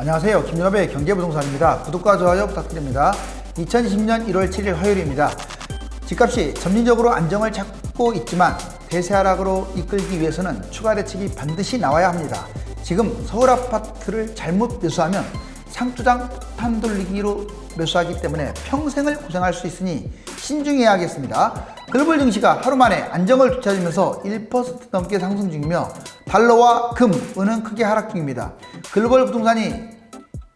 안녕하세요. 김연업의 경제부동산입니다. 구독과 좋아요 부탁드립니다. 2020년 1월 7일 화요일입니다. 집값이 점진적으로 안정을 찾고 있지만 대세 하락으로 이끌기 위해서는 추가 대책이 반드시 나와야 합니다. 지금 서울 아파트를 잘못 매수하면 상투장 폭탄 돌리기로 매수하기 때문에 평생을 고생할 수 있으니 신중해야겠습니다. 글로벌 증시가 하루 만에 안정을 되찾으면서 1% 넘게 상승 중이며 달러와 금, 은은 크게 하락 중입니다. 글로벌 부동산이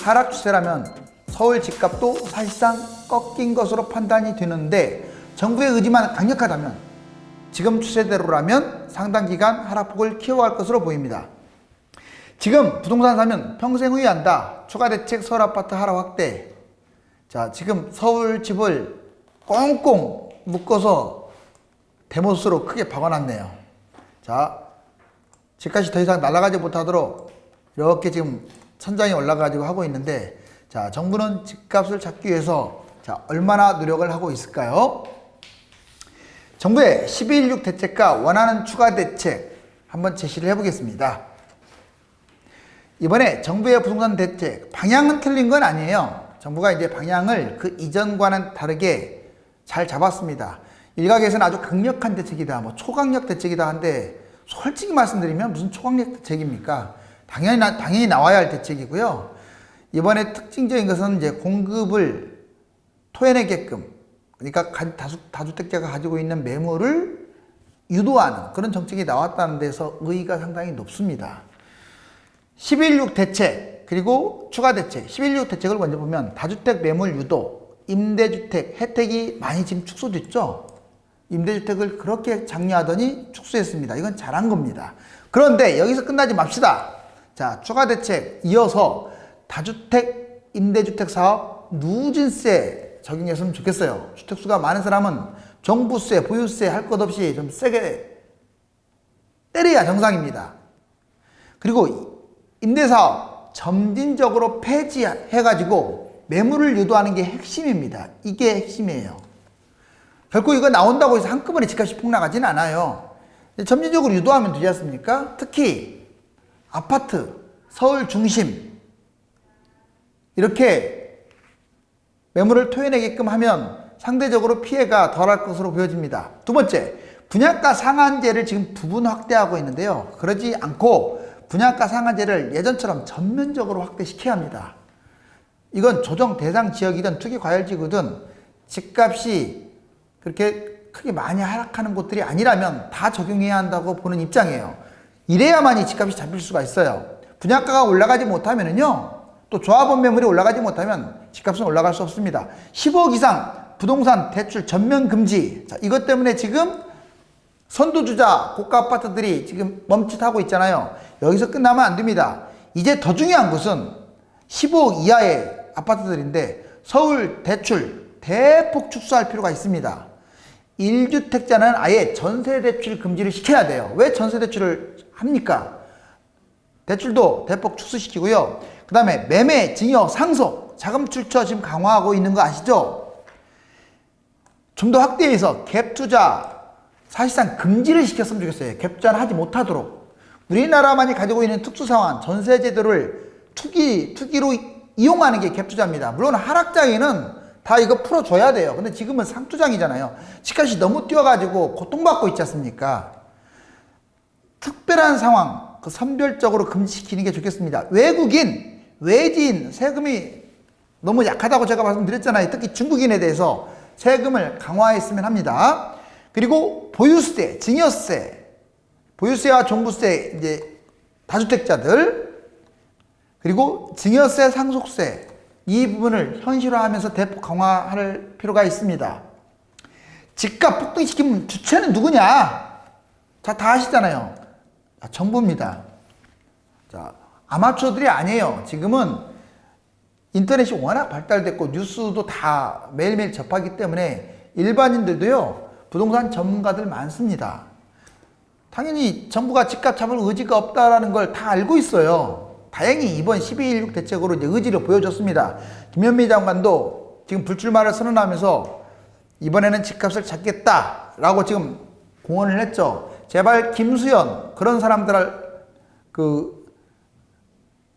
하락 추세라면 서울 집값도 사실상 꺾인 것으로 판단이 되는데 정부의 의지만 강력하다면 지금 추세대로라면 상당 기간 하락폭을 키워갈 것으로 보입니다. 지금 부동산 사면 평생 후회한다. 추가 대책 서울 아파트 하락 확대. 자, 지금 서울 집을 꽁꽁 묶어서 대못으로 크게 박아놨네요. 자, 집값이 더 이상 날아가지 못하도록 이렇게 지금 천장이 올라가지고 하고 있는데, 자, 정부는 집값을 잡기 위해서 자, 얼마나 노력을 하고 있을까요? 정부의 12.16 대책과 원하는 추가 대책 한번 제시를 해보겠습니다. 이번에 정부의 부동산 대책 방향은 틀린 건 아니에요. 정부가 이제 방향을 그 이전과는 다르게 잘 잡았습니다. 일각에서는 아주 강력한 대책이다, 뭐 초강력 대책이다 한데 솔직히 말씀드리면 무슨 초강력 대책입니까? 당연히 나와야 할 대책이고요. 이번에 특징적인 것은 이제 공급을 토해내게끔, 그러니까 다주택자가 가지고 있는 매물을 유도하는 그런 정책이 나왔다는 데서 의의가 상당히 높습니다. 11.6 대책 그리고 추가 대책, 11.6 대책을 먼저 보면 다주택 매물 유도, 임대주택 혜택이 많이 지금 축소됐죠. 임대주택을 그렇게 장려하더니 축소했습니다. 이건 잘한 겁니다. 그런데 여기서 끝나지 맙시다. 자, 추가 대책 이어서 다주택 임대주택 사업 누진세 적용했으면 좋겠어요. 주택수가 많은 사람은 종부세, 보유세 할 것 없이 좀 세게 때려야 정상입니다. 그리고 임대사업 점진적으로 폐지해가지고 매물을 유도하는 게 핵심입니다. 이게 핵심이에요. 결코 이거 나온다고 해서 한꺼번에 집값이 폭락하지는 않아요. 점진적으로 유도하면 되지 않습니까? 특히 아파트, 서울 중심 이렇게 매물을 토해내게끔 하면 상대적으로 피해가 덜할 것으로 보여집니다. 두 번째, 분양가 상한제를 지금 부분 확대하고 있는데요. 그러지 않고 분양가 상한제를 예전처럼 전면적으로 확대시켜야 합니다. 이건 조정 대상 지역이든 투기과열지구든 집값이 그렇게 크게 많이 하락하는 곳들이 아니라면 다 적용해야 한다고 보는 입장이에요. 이래야만이 집값이 잡힐 수가 있어요. 분양가가 올라가지 못하면은요, 또 조합원 매물이 올라가지 못하면 집값은 올라갈 수 없습니다. 15억 이상 부동산 대출 전면 금지. 자, 이것 때문에 지금 선두주자 고가 아파트들이 지금 멈칫하고 있잖아요. 여기서 끝나면 안 됩니다. 이제 더 중요한 것은 15억 이하의 아파트들인데 서울 대출 대폭 축소할 필요가 있습니다. 1주택자는 아예 전세 대출 금지를 시켜야 돼요. 왜 전세 대출을 합니까? 대출도 대폭 축소시키고요. 그 다음에 매매, 증여, 상속, 자금 출처 지금 강화하고 있는 거 아시죠? 좀 더 확대해서 갭 투자 사실상 금지를 시켰으면 좋겠어요. 갭 투자를 하지 못하도록. 우리나라만이 가지고 있는 특수 상황, 전세 제도를 투기로 이용하는 게 갭 투자입니다. 물론 하락장에는 다 이거 풀어줘야 돼요. 근데 지금은 상투장이잖아요. 집값이 너무 뛰어가지고 고통받고 있지 않습니까? 특별한 상황, 그 선별적으로 금지시키는 게 좋겠습니다. 외국인, 외지인 세금이 너무 약하다고 제가 말씀드렸잖아요. 특히 중국인에 대해서 세금을 강화했으면 합니다. 그리고 보유세, 증여세, 보유세와 종부세, 이제 다주택자들, 그리고 증여세, 상속세, 이 부분을 현실화하면서 대폭 강화할 필요가 있습니다. 집값 폭등시키면 주체는 누구냐? 자, 다 아시잖아요. 정부입니다. 자, 아마추어들이 아니에요. 지금은 인터넷이 워낙 발달됐고 뉴스도 다 매일매일 접하기 때문에 일반인들도요, 부동산 전문가들 많습니다. 당연히 정부가 집값 잡을 의지가 없다는 걸 다 알고 있어요. 다행히 이번 12.16 대책으로 이제 의지를 보여줬습니다. 김현미 장관도 지금 불출마를 선언하면서 이번에는 집값을 잡겠다라고 지금 공언을 했죠. 제발 김수현 그런 사람들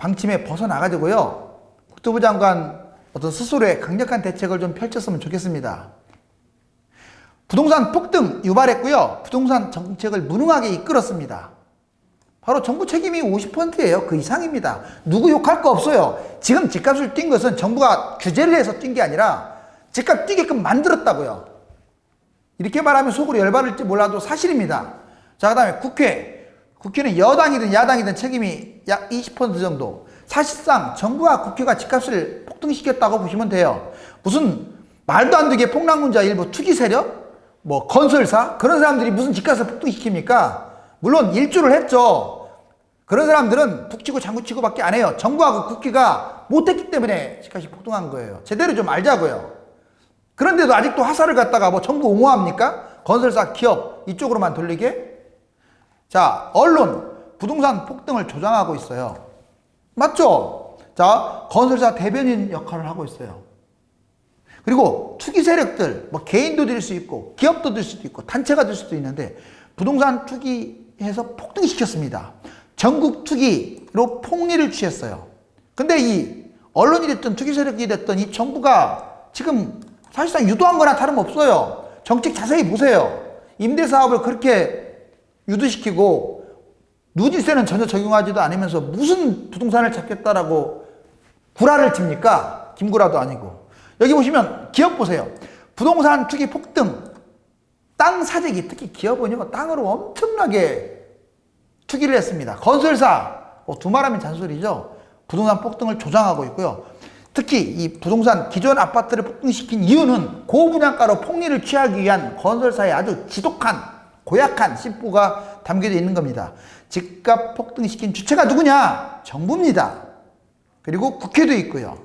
방침에 벗어나가지고요. 국토부 장관 어떤 스스로의 강력한 대책을 좀 펼쳤으면 좋겠습니다. 부동산 폭등 유발했고요. 부동산 정책을 무능하게 이끌었습니다. 바로 정부 책임이 50%예요. 그 이상입니다. 누구 욕할 거 없어요. 지금 집값을 뛴 것은 정부가 규제를 해서 뛴 게 아니라 집값 뛰게끔 만들었다고요. 이렇게 말하면 속으로 열받을지 몰라도 사실입니다. 자, 그 다음에 국회는 여당이든 야당이든 책임이 약 20% 정도. 사실상 정부와 국회가 집값을 폭등시켰다고 보시면 돼요. 무슨 말도 안 되게 폭락론자 일부 투기 세력? 뭐 건설사? 그런 사람들이 무슨 집값을 폭등시킵니까? 물론 일조를 했죠. 그런 사람들은 북치고 장구치고 밖에 안 해요. 정부하고 국회가 못했기 때문에 집값이 폭등한 거예요. 제대로 좀 알자고요. 그런데도 아직도 화살을 갖다가 뭐 정부 옹호합니까? 건설사, 기업 이쪽으로만 돌리게? 자, 언론 부동산 폭등을 조장하고 있어요. 맞죠? 자, 건설사 대변인 역할을 하고 있어요. 그리고 투기 세력들, 뭐 개인도 될 수 있고 기업도 될 수도 있고 단체가 될 수도 있는데 부동산 투기해서 폭등시켰습니다. 전국 투기로 폭리를 취했어요. 근데 이 언론이 됐든 투기 세력이 됐든 이 정부가 지금 사실상 유도한 거나 다름없어요. 정책 자세히 보세요. 임대사업을 그렇게 유도시키고 누진세는 전혀 적용하지도 않으면서 무슨 부동산을 잡겠다라고 구라를 칩니까? 김구라도 아니고. 여기 보시면 기업 보세요. 부동산 투기 폭등, 땅 사재기, 특히 기업은요 땅으로 엄청나게 투기를 했습니다. 건설사, 두말하면 잔소리죠. 부동산 폭등을 조장하고 있고요. 특히 이 부동산 기존 아파트를 폭등시킨 이유는 고분양가로 폭리를 취하기 위한 건설사의 아주 지독한 고약한 심보가 담겨져 있는 겁니다. 집값 폭등시킨 주체가 누구냐? 정부입니다. 그리고 국회도 있고요.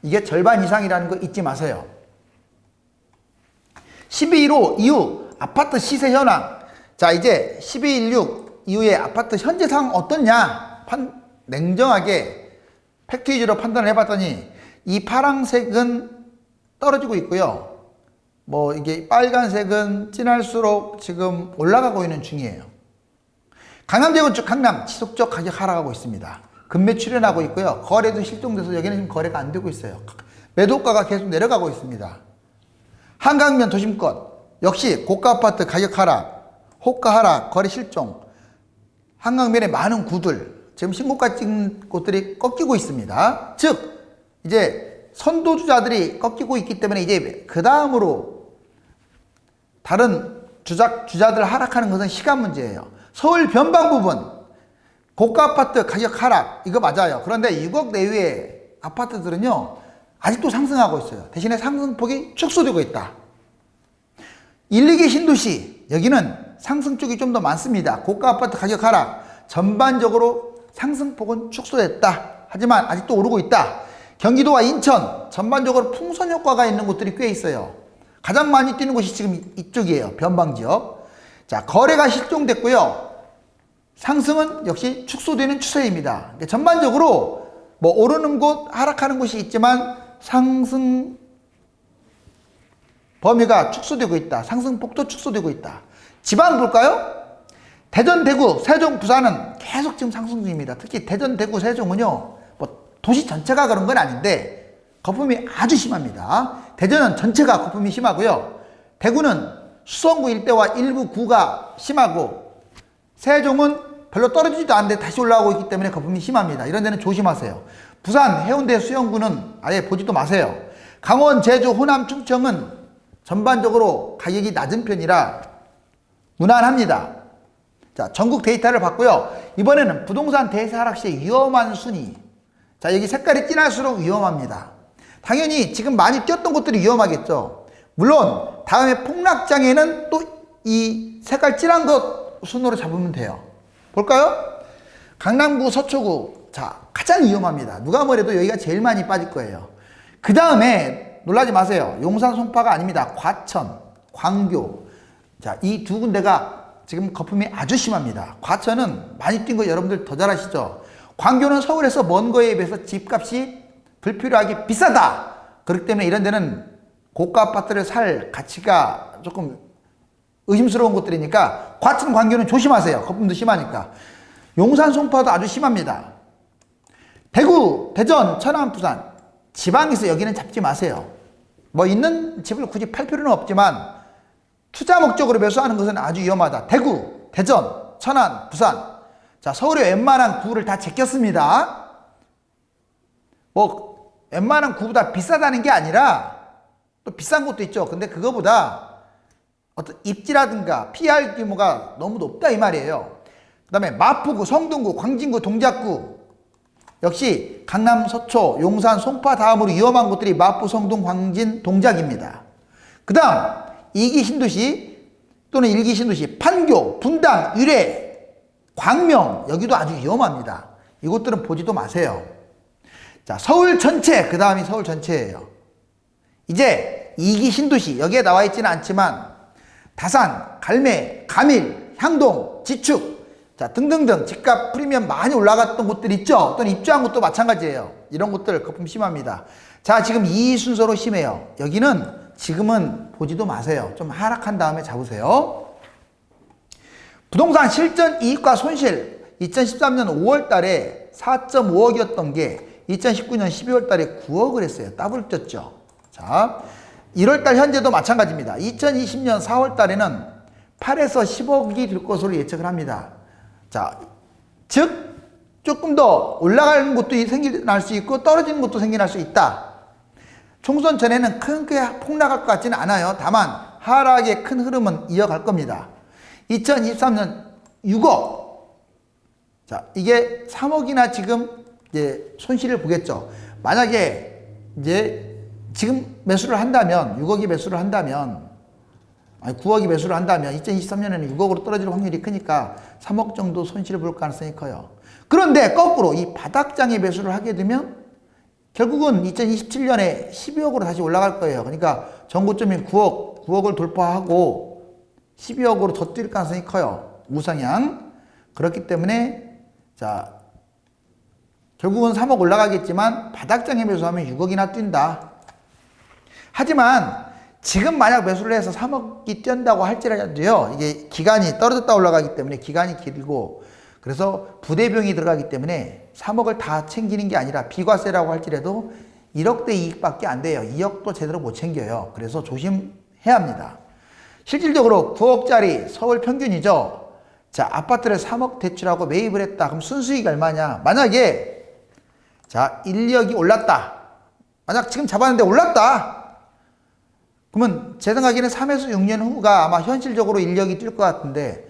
이게 절반 이상이라는 거 잊지 마세요. 12.15 이후 아파트 시세 현황. 자, 이제 12.16 이후에 아파트 현재 상황 어떻냐? 냉정하게 팩트 위주로 판단을 해봤더니 이 파란색은 떨어지고 있고요. 뭐 이게 빨간색은 진할수록 지금 올라가고 있는 중이에요. 강남재건축 강남 지속적 가격 하락하고 있습니다. 급매 출현하고 있고요. 거래도 실종돼서 여기는 지금 거래가 안 되고 있어요. 매도가가 계속 내려가고 있습니다. 한강변 도심권 역시 고가 아파트 가격 하락, 호가 하락, 거래 실종. 한강변의 많은 구들 지금 신고가 찍은 곳들이 꺾이고 있습니다. 즉 이제 선도주자들이 꺾이고 있기 때문에 이제 그 다음으로 다른 주자들 하락하는 것은 시간 문제예요. 서울 변방 부분 고가 아파트 가격 하락 이거 맞아요. 그런데 6억 내외의 아파트들은요 아직도 상승하고 있어요. 대신에 상승폭이 축소되고 있다. 1, 2기 신도시 여기는 상승 쪽이 좀 더 많습니다. 고가 아파트 가격 하락 전반적으로 상승폭은 축소됐다. 하지만 아직도 오르고 있다. 경기도와 인천 전반적으로 풍선 효과가 있는 곳들이 꽤 있어요. 가장 많이 뛰는 곳이 지금 이쪽이에요. 변방지역. 자, 거래가 실종됐고요. 상승은 역시 축소되는 추세입니다. 전반적으로 뭐 오르는 곳, 하락하는 곳이 있지만 상승 범위가 축소되고 있다. 상승폭도 축소되고 있다. 지방 볼까요? 대전, 대구, 세종, 부산은 계속 지금 상승 중입니다. 특히 대전, 대구, 세종은요. 뭐 도시 전체가 그런 건 아닌데 거품이 아주 심합니다. 대전은 전체가 거품이 심하고요. 대구는 수성구 일대와 일부 구가 심하고 세종은 별로 떨어지지도 않는데 다시 올라오고 있기 때문에 거품이 심합니다. 이런 데는 조심하세요. 부산, 해운대, 수영구는 아예 보지도 마세요. 강원, 제주, 호남, 충청은 전반적으로 가격이 낮은 편이라 무난합니다. 자, 전국 데이터를 봤고요. 이번에는 부동산 대세 하락 시의 위험한 순위. 자, 여기 색깔이 진할수록 위험합니다. 당연히 지금 많이 뛰었던 곳들이 위험하겠죠. 물론 다음에 폭락장에는 또 이 색깔 진한 것 순으로 잡으면 돼요. 볼까요? 강남구, 서초구. 자, 가장 위험합니다. 누가 뭐래도 여기가 제일 많이 빠질 거예요. 그 다음에 놀라지 마세요. 용산, 송파가 아닙니다. 과천, 광교. 자, 이 두 군데가 지금 거품이 아주 심합니다. 과천은 많이 뛴 거 여러분들 더 잘 아시죠? 광교는 서울에서 먼 거에 비해서 집값이 불필요하게 비싸다. 그렇기 때문에 이런 데는 고가 아파트를 살 가치가 조금 의심스러운 곳들이니까 과천, 광교는 조심하세요. 거품도 심하니까. 용산, 송파도 아주 심합니다. 대구, 대전, 천안, 부산. 지방에서 여기는 잡지 마세요. 뭐 있는 집을 굳이 팔 필요는 없지만 투자 목적으로 매수하는 것은 아주 위험하다. 대구, 대전, 천안, 부산. 자, 서울의 웬만한 구를 다 제꼈습니다. 뭐 웬만한 구보다 비싸다는 게 아니라 또 비싼 것도 있죠. 근데 그거보다 어떤 입지라든가 PR 규모가 너무 높다 이 말이에요. 그 다음에 마포구, 성동구, 광진구, 동작구. 역시 강남, 서초, 용산, 송파 다음으로 위험한 곳들이 마포, 성동, 광진, 동작입니다. 그 다음 2기 신도시 또는 1기 신도시 판교, 분당, 유래, 광명. 여기도 아주 위험합니다. 이곳들은 보지도 마세요. 자, 서울 전체, 그 다음이 서울 전체예요. 이제 2기 신도시, 여기에 나와 있지는 않지만 다산, 갈매, 가밀, 향동, 지축, 자, 등등등 집값 프리미엄 많이 올라갔던 곳들 있죠? 또는 입주한 곳도 마찬가지예요. 이런 곳들 거품 심합니다. 자, 지금 이 순서로 심해요. 여기는 지금은 보지도 마세요. 좀 하락한 다음에 잡으세요. 부동산 실전 이익과 손실 2013년 5월 달에 4.5억이었던 게 2019년 12월 달에 9억을 했어요. 더블 쪘죠. 자, 1월 달 현재도 마찬가지입니다. 2020년 4월 달에는 8에서 10억이 될 것으로 예측을 합니다. 자, 즉 조금 더 올라가는 것도 생겨날 수 있고 떨어지는 것도 생겨날 수 있다. 총선 전에는 크게 폭락할 것 같지는 않아요. 다만 하락의 큰 흐름은 이어갈 겁니다. 2023년 6억. 자, 이게 3억이나 지금 이제 손실을 보겠죠. 만약에 이제 지금 매수를 한다면 6억이 매수를 한다면 아니 9억이 매수를 한다면 2023년에는 6억으로 떨어질 확률이 크니까 3억 정도 손실을 볼 가능성이 커요. 그런데 거꾸로 이 바닥장에 매수를 하게 되면 결국은 2027년에 12억으로 다시 올라갈 거예요. 그러니까 전고점인 9억을 돌파하고 12억으로 더 뛸 가능성이 커요. 우상향. 그렇기 때문에 자, 결국은 3억 올라가겠지만 바닥장에 매수하면 6억이나 뛴다. 하지만 지금 만약 매수를 해서 3억이 뛴다고 할지라도요, 이게 기간이 떨어졌다 올라가기 때문에 기간이 길고 그래서 부대비용이 들어가기 때문에 3억을 다 챙기는 게 아니라 비과세라고 할지라도 1억대 이익밖에 안 돼요. 2억도 제대로 못 챙겨요. 그래서 조심해야 합니다. 실질적으로 9억짜리 서울 평균이죠. 자, 아파트를 3억 대출하고 매입을 했다. 그럼 순수익이 얼마냐? 만약에 자, 1억이 올랐다. 만약 지금 잡았는데 올랐다. 그러면 제 생각에는 3에서 6년 후가 아마 현실적으로 1억이 뛸 것 같은데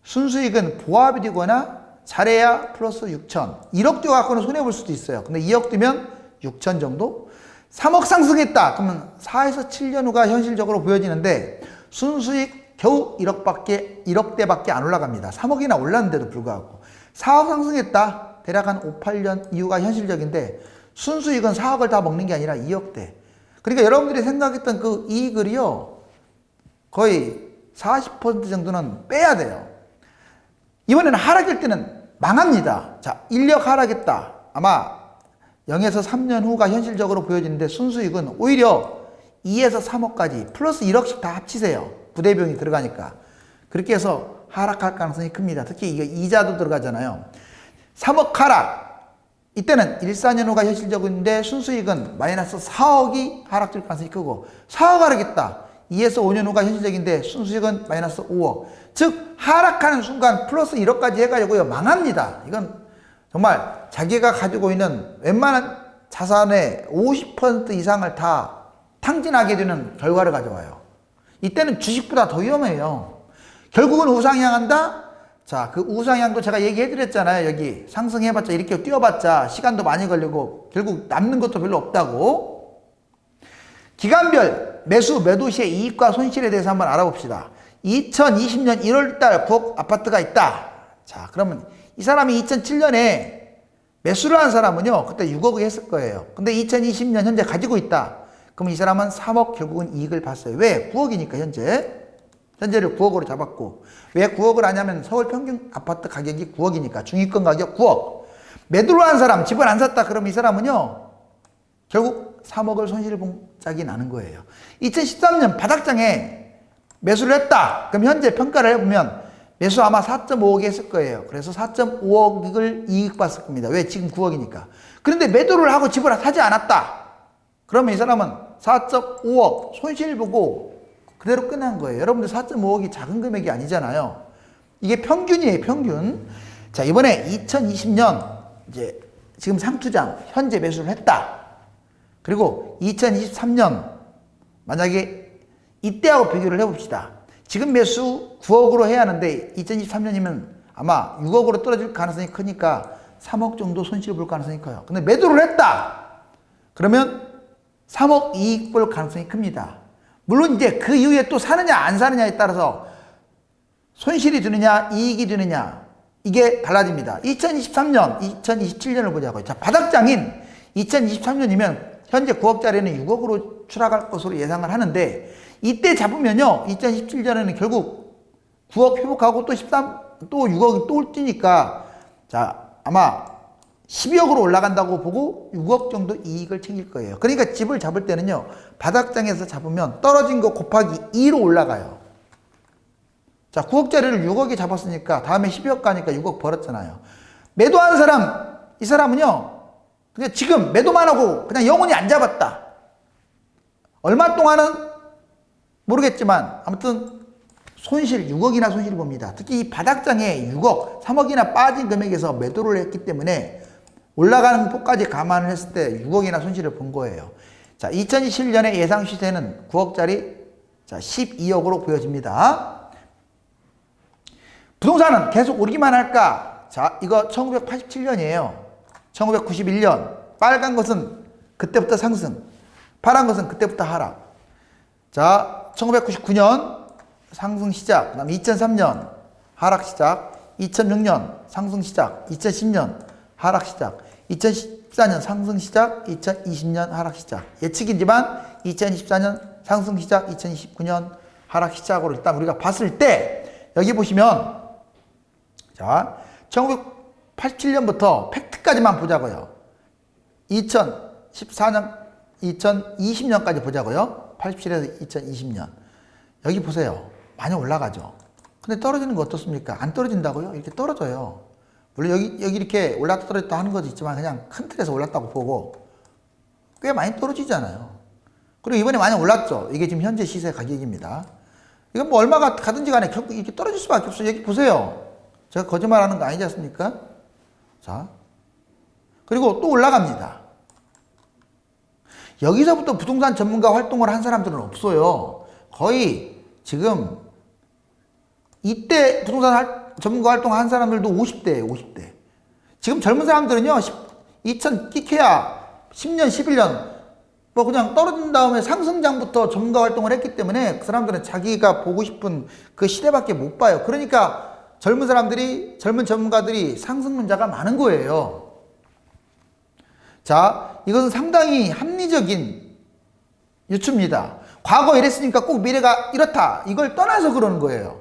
순수익은 보합이 되거나 잘해야 플러스 6천. 1억 뛰어갖고는 손해볼 수도 있어요. 근데 2억 뛰면 6천 정도? 3억 상승했다. 그러면 4에서 7년 후가 현실적으로 보여지는데 순수익 겨우 1억대밖에 안 올라갑니다. 3억이나 올랐는데도 불구하고. 4억 상승했다. 대략 한 5, 8년 이후가 현실적인데 순수익은 4억을 다 먹는 게 아니라 2억대. 그러니까 여러분들이 생각했던 그 이익을요, 거의 40% 정도는 빼야 돼요. 이번에는 하락일 때는 망합니다. 자, 1억 하락했다. 아마 0에서 3년 후가 현실적으로 보여지는데 순수익은 오히려 2에서 3억까지 플러스 1억씩 다 합치세요. 부대비용이 들어가니까. 그렇게 해서 하락할 가능성이 큽니다. 특히 이게 이자도 들어가잖아요. 3억 하락. 이때는 1, 4년 후가 현실적인데 순수익은 마이너스 4억이 하락될 가능성이 크고 4억 하락했다. 2에서 5년 후가 현실적인데 순수익은 마이너스 5억. 즉 하락하는 순간 플러스 1억까지 해가지고요 망합니다. 이건 정말 자기가 가지고 있는 웬만한 자산의 50% 이상을 다 탕진하게 되는 결과를 가져와요. 이때는 주식보다 더 위험해요. 결국은 우상향한다. 자, 그 우상향도 제가 얘기해 드렸잖아요. 여기 상승해봤자 이렇게 뛰어봤자 시간도 많이 걸리고 결국 남는 것도 별로 없다고. 기간별 매수 매도 시의 이익과 손실에 대해서 한번 알아봅시다. 2020년 1월달 9억 아파트가 있다. 자, 그러면 이 사람이 2007년에 매수를 한 사람은요 그때 6억을 했을 거예요. 근데 2020년 현재 가지고 있다. 그럼 이 사람은 3억 결국은 이익을 봤어요. 왜? 9억이니까 현재를 9억으로 잡았고. 왜 9억을 하냐면 서울 평균 아파트 가격이 9억이니까 중위권 가격 9억. 매도를 한 사람, 집을 안 샀다. 그럼 이 사람은요 결국 3억을 손실 본 짝이 나는 거예요. 2013년 바닥장에 매수를 했다. 그럼 현재 평가를 해보면 매수 아마 4.5억에 했을 거예요. 그래서 4.5억을 이익 봤을 겁니다. 왜? 지금 9억이니까. 그런데 매도를 하고 집을 사지 않았다. 그러면 이 사람은 4.5억 손실 보고 그대로 끝난 거예요. 여러분들 4.5억이 작은 금액이 아니잖아요. 이게 평균이에요, 평균. 자, 이번에 2020년 이제 지금 상투장 현재 매수를 했다. 그리고 2023년 만약에 이때하고 비교를 해봅시다. 지금 매수 9억으로 해야 하는데 2023년이면 아마 6억으로 떨어질 가능성이 크니까 3억 정도 손실 볼 가능성이 커요. 근데 매도를 했다. 그러면 3억 이익 볼 가능성이 큽니다. 물론 이제 그 이후에 또 사느냐 안 사느냐에 따라서 손실이 되느냐 이익이 되느냐 이게 달라집니다. 2023년, 2027년을 보자고요. 자, 바닥장인 2023년이면 현재 9억짜리는 6억으로 추락할 것으로 예상을 하는데 이때 잡으면요 2017년에는 결국 9억 회복하고 또 6억이 또 뛰니까 자 아마 12억으로 올라간다고 보고 6억 정도 이익을 챙길 거예요. 그러니까 집을 잡을 때는요 바닥장에서 잡으면 떨어진 거 곱하기 2로 올라가요. 자 9억짜리를 6억에 잡았으니까 다음에 12억 가니까 6억 벌었잖아요. 매도한 사람 이 사람은요 그냥 지금 매도만 하고 그냥 영원히 안 잡았다. 얼마 동안은 모르겠지만 아무튼 손실 6억이나 손실 봅니다. 특히 이 바닥장에 6억, 3억이나 빠진 금액에서 매도를 했기 때문에 올라가는 폭까지 감안을 했을 때 6억이나 손실을 본 거예요. 자, 2021년의 예상 시세는 9억짜리 자, 12억으로 보여집니다. 부동산은 계속 오르기만 할까? 자, 이거 1987년이에요. 1991년 빨간 것은 그때부터 상승, 파란 것은 그때부터 하락. 자, 1999년 상승 시작, 그 다음에 2003년 하락 시작, 2006년 상승 시작, 2010년 하락 시작, 2014년 상승 시작, 2020년 하락 시작. 예측이지만 2024년 상승 시작, 2029년 하락 시작으로 일단 우리가 봤을 때 여기 보시면 자, 1987년부터 팩트까지만 보자고요. 2014년, 2020년까지 보자고요. 87에서 2020년. 여기 보세요. 많이 올라가죠. 근데 떨어지는 거 어떻습니까? 안 떨어진다고요? 이렇게 떨어져요. 물론 여기 이렇게 올랐다 떨어졌다 하는 것도 있지만 그냥 큰 틀에서 올랐다고 보고 꽤 많이 떨어지잖아요. 그리고 이번에 많이 올랐죠. 이게 지금 현재 시세 가격입니다. 이건 뭐 얼마가 가든지 간에 결국 이렇게 떨어질 수밖에 없어요. 여기 보세요. 제가 거짓말하는 거 아니지 않습니까? 자, 그리고 또 올라갑니다. 여기서부터 부동산 전문가 활동을 한 사람들은 없어요. 거의 지금 이때 부동산 전문가 활동한 사람들도 50대예요, 50대. 지금 젊은 사람들은요, 2000 끼케야 10년, 11년 뭐 그냥 떨어진 다음에 상승장부터 전문가 활동을 했기 때문에 그 사람들은 자기가 보고 싶은 그 시대밖에 못 봐요. 그러니까 젊은 사람들이, 젊은 전문가들이 상승론자가 많은 거예요. 자, 이것은 상당히 합리적인 유추입니다. 과거 이랬으니까 꼭 미래가 이렇다. 이걸 떠나서 그러는 거예요.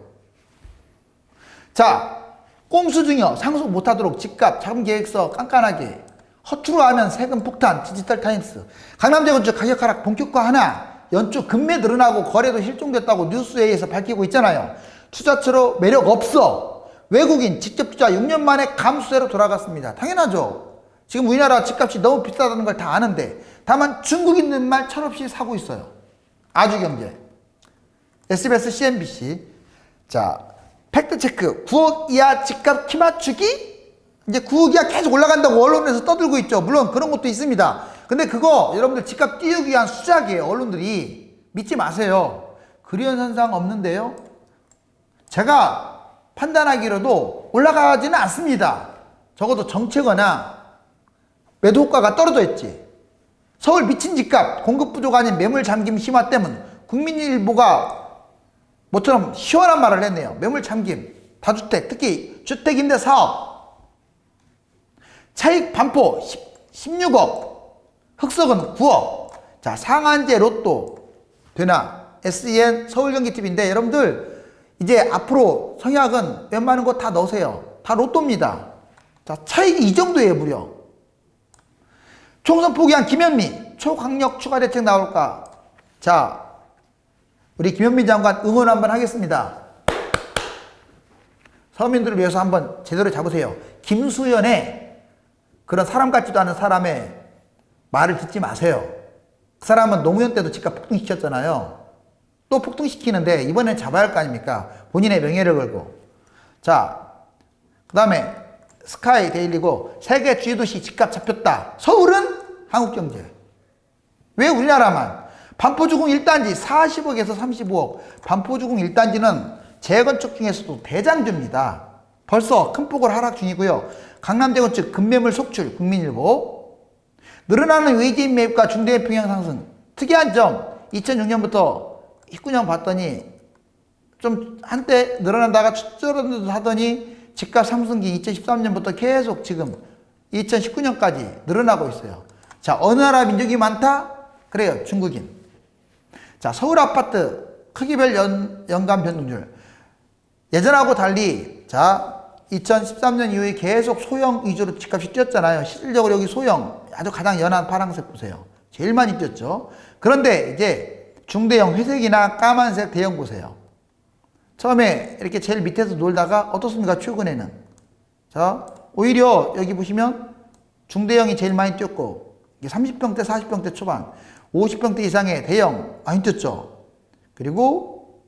자, 꼼수 중요 상속 못하도록 집값, 자금 계획서 깐깐하게, 허투루 하면 세금 폭탄, 디지털 타임스, 강남재건축 가격 하락 본격화하나, 연초 금매 늘어나고 거래도 실종됐다고 뉴스에 의해서 밝히고 있잖아요. 투자처로 매력 없어. 외국인 직접 투자 6년 만에 감소세로 돌아갔습니다. 당연하죠. 지금 우리나라 집값이 너무 비싸다는 걸 다 아는데 다만 중국인들만 철없이 사고 있어요. 아주경제, SBS, CNBC. 자, 팩트체크 9억 이하 집값 키맞추기? 이제 9억 이하 계속 올라간다고 언론에서 떠들고 있죠. 물론 그런 것도 있습니다. 근데 그거 여러분들 집값 띄우기 위한 수작이에요. 언론들이 믿지 마세요. 그런 현상 없는데요. 제가 판단하기로도 올라가지는 않습니다. 적어도 정체거나 매도 효과가 떨어져 있지. 서울 미친 집값, 공급 부족 아닌 매물 잠김 심화 때문. 국민일보가 모처럼 시원한 말을 했네요. 매물 잠김, 다주택, 특히 주택임대 사업. 차익 반포 16억, 흑석은 9억. 자, 상한제 로또 되나? SEN 서울경기TV인데 여러분들 이제 앞으로 성약은 웬만한 거 다 넣으세요. 다 로또입니다. 자, 차익이 이 정도예요, 무려. 총선 포기한 김현미, 초강력 추가 대책 나올까? 자, 우리 김현미 장관 응원 한번 하겠습니다. 서민들을 위해서 한번 제대로 잡으세요. 김수현의 그런 사람 같지도 않은 사람의 말을 듣지 마세요. 그 사람은 노무현 때도 집값 폭등시켰잖아요. 또 폭등시키는데 이번엔 잡아야 할 거 아닙니까? 본인의 명예를 걸고. 자, 그 다음에 스카이 데일리고 세계 주요 도시 집값 잡혔다. 서울은 한국경제. 왜 우리나라만? 반포주공 1단지 40억에서 35억. 반포주공 1단지는 재건축 중에서도 대장주입니다. 벌써 큰 폭으로 하락 중이고요. 강남재건축 급매물 속출 국민일보. 늘어나는 외지인 매입과 중대인 평형 상승. 특이한 점 2006년부터 19년 봤더니 좀 한때 늘어난다가 추월을 하더니 집값 상승기 2013년부터 계속 지금 2019년까지 늘어나고 있어요. 자, 어느 나라 민족이 많다? 그래요, 중국인. 자, 서울 아파트 크기별 연간 변동률. 예전하고 달리, 자, 2013년 이후에 계속 소형 위주로 집값이 뛰었잖아요. 실질적으로 여기 소형, 아주 가장 연한 파란색 보세요. 제일 많이 뛰었죠. 그런데 이제 중대형 회색이나 까만색 대형 보세요. 처음에 이렇게 제일 밑에서 놀다가 어떻습니까? 최근에는. 자, 오히려 여기 보시면 중대형이 제일 많이 뛰었고, 이게 30평대, 40평대 초반, 50평대 이상의 대형 많이 뛰었죠. 그리고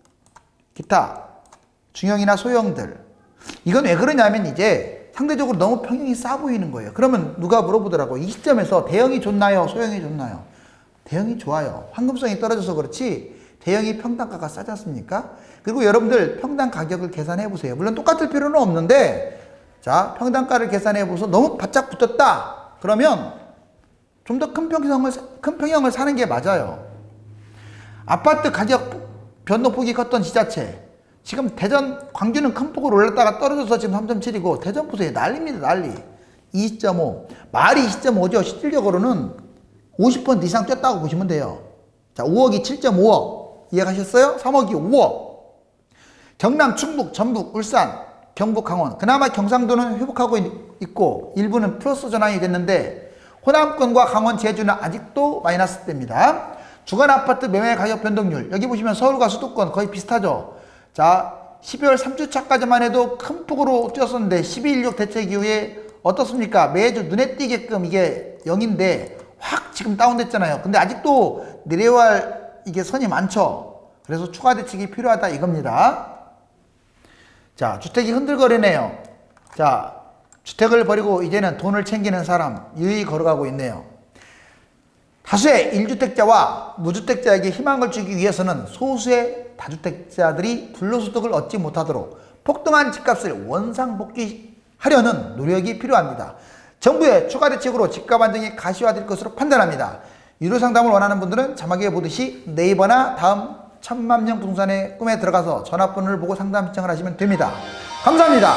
기타, 중형이나 소형들. 이건 왜 그러냐면 이제 상대적으로 너무 평형이 싸 보이는 거예요. 그러면 누가 물어보더라고요. 이 시점에서 대형이 좋나요? 소형이 좋나요? 대형이 좋아요. 황금성이 떨어져서 그렇지 대형이 평당가가 싸지 않습니까? 그리고 여러분들 평당 가격을 계산해 보세요. 물론 똑같을 필요는 없는데, 자, 평당가를 계산해 보서 너무 바짝 붙었다. 그러면 좀 더 큰 평형을 사는 게 맞아요. 아파트 가격 변동폭이 컸던 지자체. 지금 대전, 광주는 큰 폭으로 올랐다가 떨어져서 지금 3.7이고, 대전 보세요. 난리입니다, 난리. 20.5. 말이 20.5죠. 실질적으로는 50% 이상 뛰었다고 보시면 돼요. 자, 5억이 7.5억. 이해가셨어요? 3억이 5억. 경남, 충북, 전북, 울산, 경북, 강원. 그나마 경상도는 회복하고 있고 일부는 플러스 전환이 됐는데 호남권과 강원, 제주는 아직도 마이너스대입니다. 주간 아파트 매매 가격 변동률. 여기 보시면 서울과 수도권 거의 비슷하죠. 자, 12월 3주차까지만 해도 큰 폭으로 뛰었었는데 12.16 대책 이후에 어떻습니까? 매주 눈에 띄게끔 이게 0인데 확 지금 다운됐잖아요. 근데 아직도 내려야 할 이게 선이 많죠. 그래서 추가 대책이 필요하다 이겁니다. 자, 주택이 흔들거리네요. 자, 주택을 버리고 이제는 돈을 챙기는 사람 유유히 걸어가고 있네요. 다수의 1주택자와 무주택자에게 희망을 주기 위해서는 소수의 다주택자들이 불로소득을 얻지 못하도록 폭등한 집값을 원상복귀하려는 노력이 필요합니다. 정부의 추가 대책으로 집값 안정이 가시화될 것으로 판단합니다. 유료 상담을 원하는 분들은 자막에 보듯이 네이버나 다음 1000만명 부동산의 꿈에 들어가서 전화번호를 보고 상담 신청을 하시면 됩니다. 감사합니다.